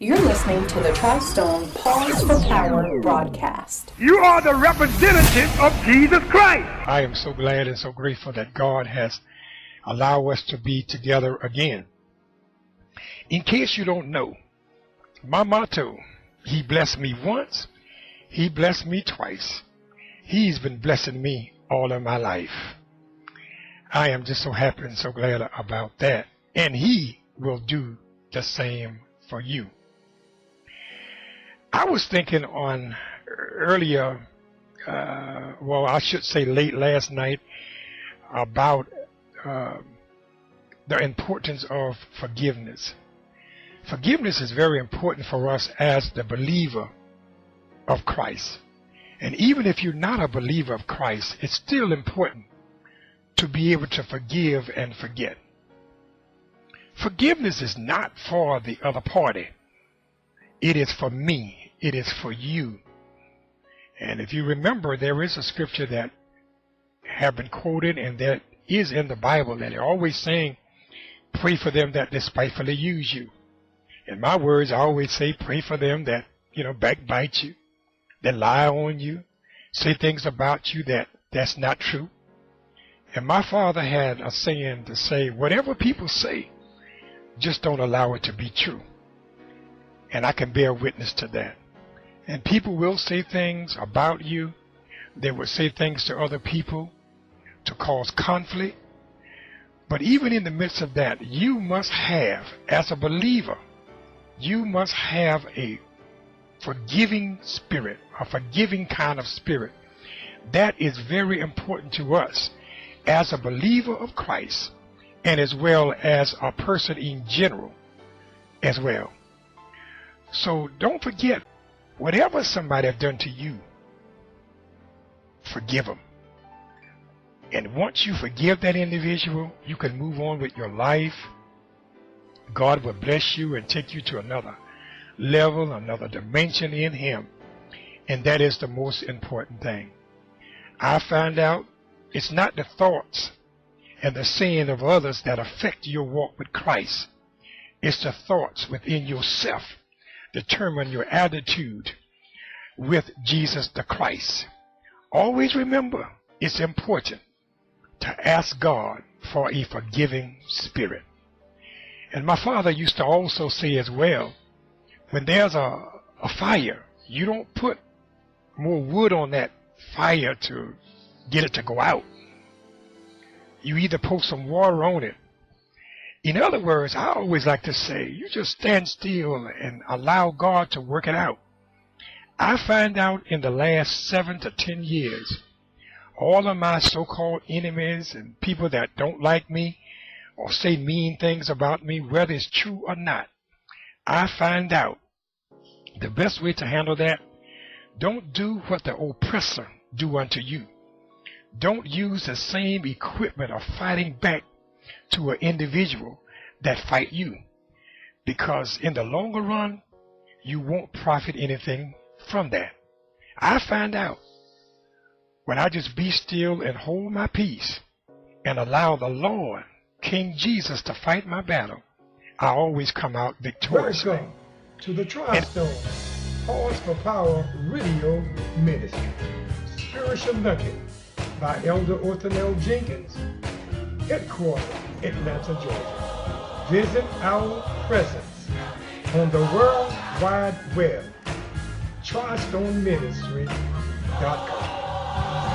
You're listening to the Tri-Stone Pause for Power broadcast. You are the representative of Jesus Christ. I am so glad and so grateful that God has allowed us to be together again. In case you don't know, my motto, He blessed me once, He blessed me twice. He's been blessing me all of my life. I am just so happy and so glad about that. And He will do the same for you. I was thinking on earlier, I should say late last night, about the importance of forgiveness. Forgiveness is very important for us as the believer of Christ. And even if you're not a believer of Christ, it's still important to be able to forgive and forget. Forgiveness is not for the other party. It is for me. It is for you. And if you remember, there is a scripture that have been quoted and that is in the Bible, and they're always saying, pray for them that despitefully use you. In my words, I always say, pray for them that, backbite you, that lie on you, say things about you that's not true. And my father had a saying to say, whatever people say, just don't allow it to be true. And I can bear witness to that. And people will say things about you. They will say things to other people to cause conflict. But even in the midst of that, you must have, as a believer, you must have a forgiving spirit, a forgiving kind of spirit. That is very important to us as a believer of Christ, and as well as a person in general as well. So don't forget, whatever somebody has done to you, forgive them. And once you forgive that individual, you can move on with your life. God will bless you and take you to another level, another dimension in Him. And that is the most important thing. I found out it's not the thoughts and the saying of others that affect your walk with Christ. It's the thoughts within yourself determine your attitude with Jesus the Christ. Always remember, it's important to ask God for a forgiving spirit. And my father used to also say as well, when there's a fire, you don't put more wood on that fire to get it to go out. You either pour some water on it. In other words, I always like to say, you just stand still and allow God to work it out. I find out in the last 7 to 10 years, all of my so-called enemies and people that don't like me or say mean things about me, whether it's true or not, I find out the best way to handle that, don't do what the oppressor do unto you. Don't use the same equipment of fighting back to an individual that fight you. Because in the longer run, you won't profit anything from that. I find out when I just be still and hold my peace and allow the Lord, King Jesus, to fight my battle, I always come out victorious. Welcome to the Tri-Stone Pause for Power Radio Ministry. Spiritual Nugget by Elder Othinell Jenkins, headquartered Atlanta, Georgia. Visit our presence on the World Wide Web, tristoneministry.com.